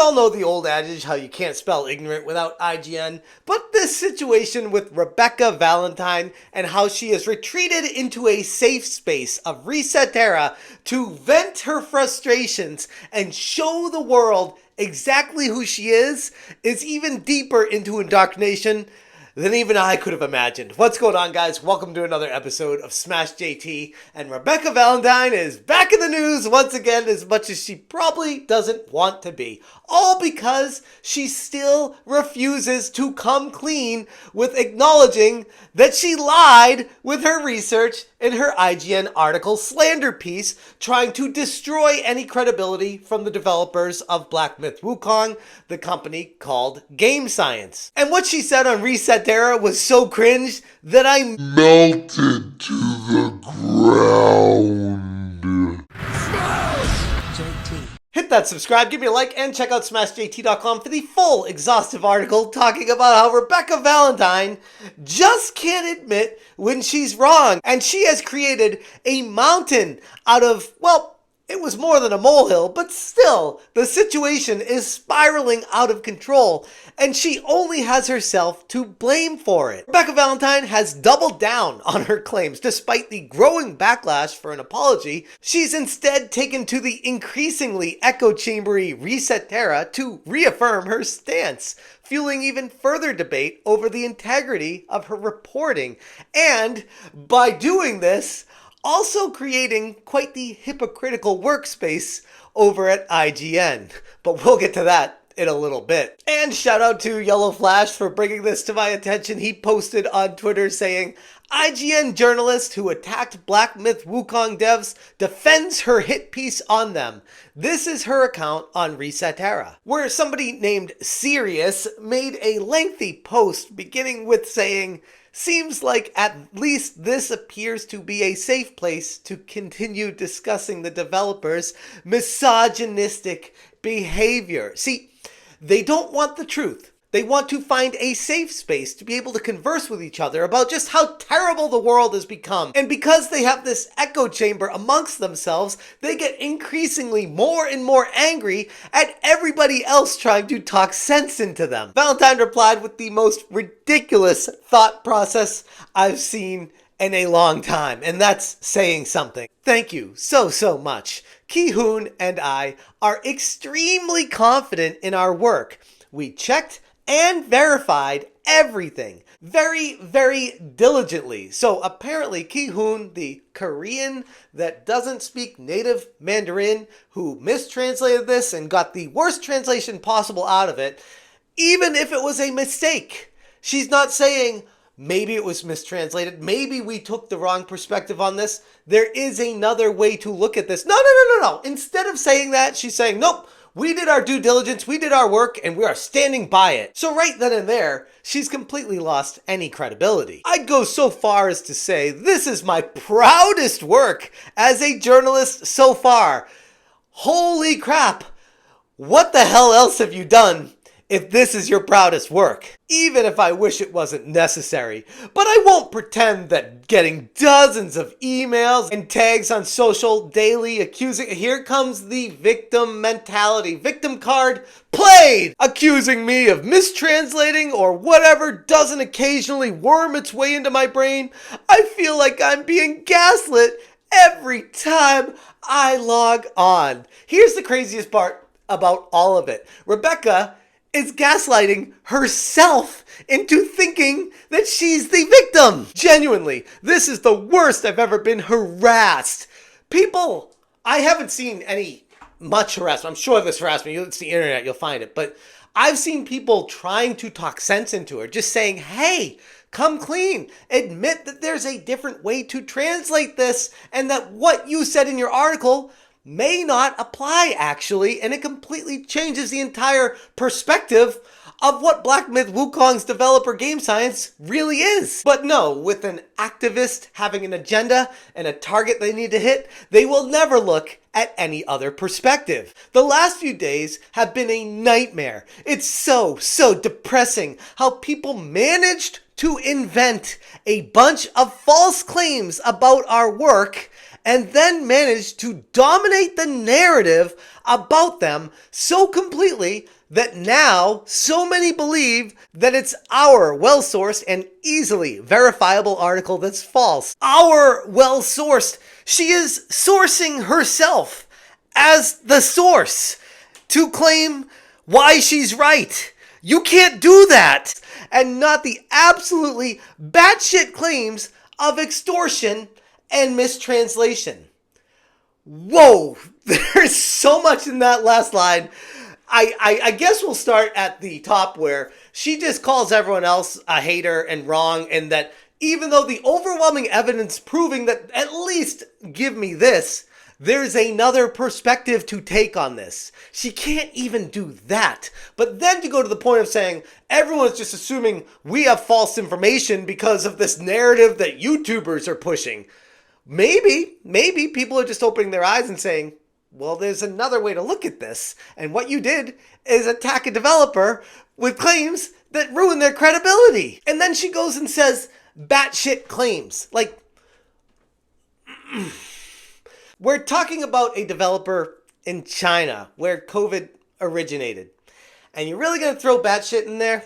all know the old adage how you can't spell ignorant without IGN, but this situation with Rebekah Valentine and how she has retreated into a safe space of ResetEra to vent her frustrations and show the world exactly who she is even deeper into indoctrination than even I could have imagined. What's going on, guys? Welcome to another episode of Smash JT, and Rebekah Valentine is back in the news once again, as much as she probably doesn't want to be. All because she still refuses to come clean with acknowledging that she lied with her research in her IGN article slander piece, trying to destroy any credibility from the developers of Black Myth Wukong, the company called Game Science. And what she said on ResetEra was so cringe that I melted to the ground. Hit that subscribe, give me a like, and check out smashjt.com for the full exhaustive article talking about how Rebekah Valentine just can't admit when she's wrong. And she has created a mountain out of, well, it was more than a molehill, but still, the situation is spiraling out of control, and she only has herself to blame for it. Rebekah Valentine has doubled down on her claims. Despite the growing backlash for an apology, she's instead taken to the increasingly echo-chambery ResetEra to reaffirm her stance, fueling even further debate over the integrity of her reporting. And by doing this, also creating quite the hypocritical workspace over at IGN. But we'll get to that in a little bit. And shout out to Yellow Flash for bringing this to my attention. He posted on Twitter saying, IGN journalist who attacked Black Myth Wukong devs defends her hit piece on them. This is her account on ResetEra, where somebody named Sirius made a lengthy post beginning with saying, seems like at least this appears to be a safe place to continue discussing the developers' misogynistic behavior. See, they don't want the truth. They want to find a safe space to be able to converse with each other about just how terrible the world has become. And because they have this echo chamber amongst themselves, they get increasingly more and more angry at everybody else trying to talk sense into them. Valentine replied with the most ridiculous thought process I've seen in a long time, and that's saying something. Thank you so much. Ki-hoon and I are extremely confident in our work. We checked and verified everything very diligently. So apparently Ki-hoon, the Korean that doesn't speak native Mandarin, who mistranslated this and got the worst translation possible out of it, even if it was a mistake. She's not saying, maybe it was mistranslated, maybe we took the wrong perspective on this. There is another way to look at this. No. Instead of saying that, she's saying, nope, we did our due diligence, we did our work, and we are standing by it. So right then and there, she's completely lost any credibility. I'd go so far as to say this is my proudest work as a journalist so far. Holy crap! What the hell else have you done if this is your proudest work? Even if I wish it wasn't necessary. But I won't pretend that getting dozens of emails and tags on social daily accusing, here comes the victim mentality. Victim card played! Accusing me of mistranslating or whatever doesn't occasionally worm its way into my brain. I feel like I'm being gaslit every time I log on. Here's the craziest part about all of it. Rebekah is gaslighting herself into thinking that she's the victim. Genuinely, this is the worst I've ever been harassed. People, I haven't seen any much harassment. I'm sure there's harassment. It's the internet, you'll find it. But I've seen people trying to talk sense into her, just saying, hey, come clean. Admit that there's a different way to translate this and that what you said in your article may not apply actually, and it completely changes the entire perspective of what Black Myth Wukong's developer Game Science really is. But no, with an activist having an agenda and a target they need to hit, they will never look at any other perspective. The last few days have been a nightmare. It's so depressing how people managed to invent a bunch of false claims about our work and then managed to dominate the narrative about them so completely that now so many believe that it's our well-sourced and easily verifiable article that's false. Our well-sourced. She is sourcing herself as the source to claim why she's right. You can't do that. And not the absolutely batshit claims of extortion and mistranslation. Whoa, there's so much in that last line. I guess we'll start at the top where she just calls everyone else a hater and wrong, and that even though the overwhelming evidence proving that at least give me this, there's another perspective to take on this. She can't even do that. But then to go to the point of saying everyone's just assuming we have false information because of this narrative that YouTubers are pushing. Maybe people are just opening their eyes and saying, well, there's another way to look at this. And what you did is attack a developer with claims that ruin their credibility. And then she goes and says batshit claims. Like, we're talking about a developer in China where COVID originated. And you're really going to throw batshit in there?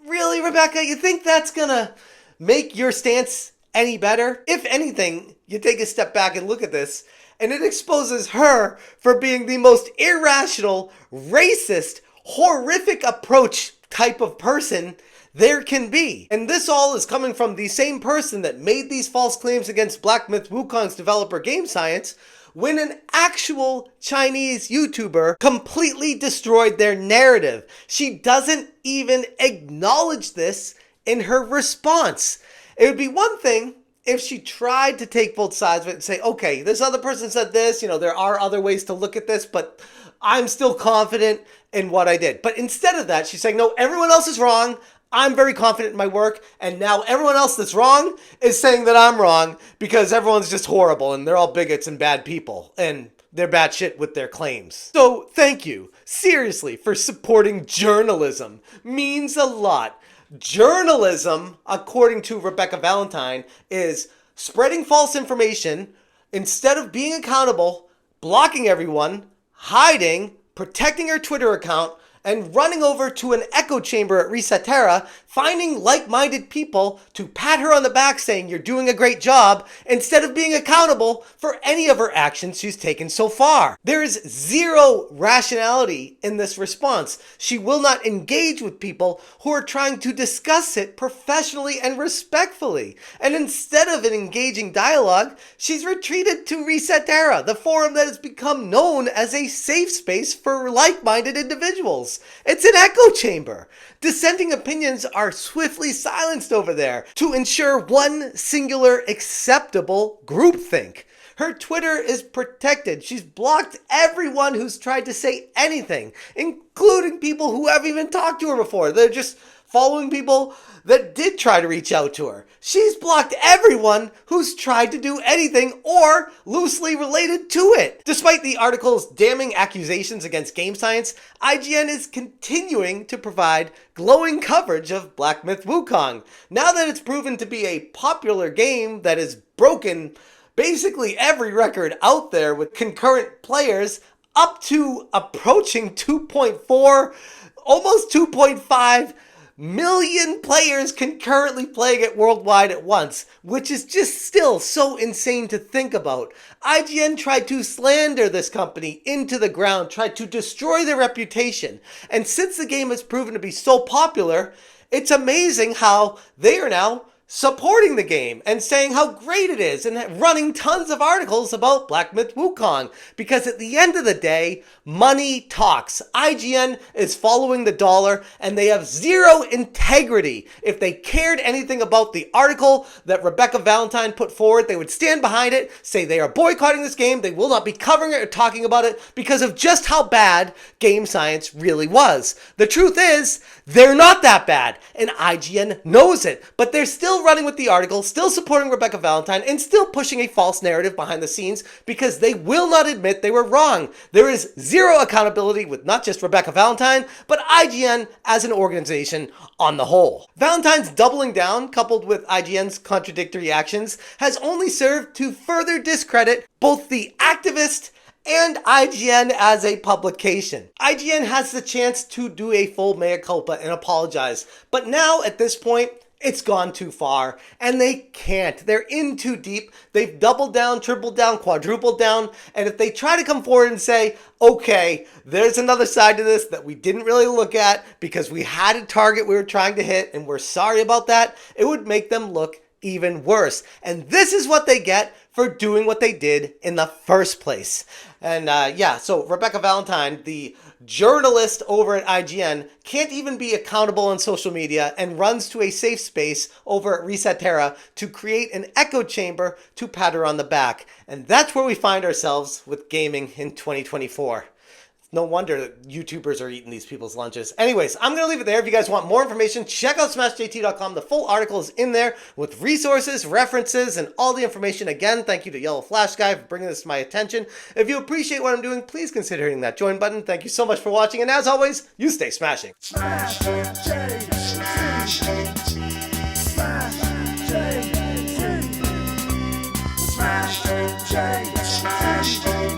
Really, Rebekah? You think that's going to make your stance any better? If anything, you take a step back and look at this, and it exposes her for being the most irrational, racist, horrific approach type of person there can be. And this all is coming from the same person that made these false claims against Black Myth Wukong's developer Game Science, when an actual Chinese YouTuber completely destroyed their narrative. She doesn't even acknowledge this in her response. It would be one thing if she tried to take both sides of it and say, okay, this other person said this, there are other ways to look at this, but I'm still confident in what I did. But instead of that, she's saying, no, everyone else is wrong. I'm very confident in my work, and now everyone else that's wrong is saying that I'm wrong because everyone's just horrible and they're all bigots and bad people and they're batshit with their claims. So thank you, seriously, for supporting journalism. Means a lot. Journalism, according to Rebekah Valentine, is spreading false information instead of being accountable, blocking everyone, hiding, protecting her Twitter account, and running over to an echo chamber at ResetEra, finding like-minded people to pat her on the back saying you're doing a great job, instead of being accountable for any of her actions she's taken so far. There is zero rationality in this response. She will not engage with people who are trying to discuss it professionally and respectfully. And instead of an engaging dialogue, she's retreated to ResetEra, the forum that has become known as a safe space for like-minded individuals. It's an echo chamber. Dissenting opinions are swiftly silenced over there to ensure one singular acceptable groupthink. Her Twitter is protected. She's blocked everyone who's tried to say anything, including people who haven't even talked to her before. They're just following people that did try to reach out to her. She's blocked everyone who's tried to do anything or loosely related to it. Despite the article's damning accusations against Game Science, IGN is continuing to provide glowing coverage of Black Myth Wukong. Now that it's proven to be a popular game that has broken basically every record out there with concurrent players, up to approaching 2.4, almost 2.5 million players concurrently playing it worldwide at once, which is just still so insane to think about. IGN tried to slander this company into the ground, tried to destroy their reputation, and since the game has proven to be so popular, it's amazing how they are now supporting the game and saying how great it is and running tons of articles about Black Myth Wukong, because at the end of the day, money talks. IGN is following the dollar and they have zero integrity. If they cared anything about the article that Rebekah Valentine put forward, they would stand behind it, say they are boycotting this game, they will not be covering it or talking about it because of just how bad Game Science really was. The truth is, they're not that bad, and IGN knows it, but they're still still running with the article, still supporting Rebekah Valentine, and still pushing a false narrative behind the scenes because they will not admit they were wrong. There is zero accountability with not just Rebekah Valentine, but IGN as an organization on the whole. Valentine's doubling down, coupled with IGN's contradictory actions, has only served to further discredit both the activist and IGN as a publication. IGN has the chance to do a full mea culpa and apologize, but now at this point, it's gone too far, and they can't. They're in too deep. They've doubled down, tripled down, quadrupled down, and if they try to come forward and say, okay, there's another side to this that we didn't really look at because we had a target we were trying to hit, and we're sorry about that, it would make them look even worse. And this is what they get for doing what they did in the first place. And so Rebekah Valentine, the journalist over at IGN, can't even be accountable on social media and runs to a safe space over at ResetEra to create an echo chamber to pat her on the back. And that's where we find ourselves with gaming in 2024. No wonder that YouTubers are eating these people's lunches. Anyways, I'm going to leave it there. If you guys want more information, check out smashjt.com. The full article is in there with resources, references, and all the information. Again, thank you to Yellow Flash Guy for bringing this to my attention. If you appreciate what I'm doing, please consider hitting that join button. Thank you so much for watching, and as always, you stay smashing. Smash JT. Smash JT. Smash JT. Smash JT.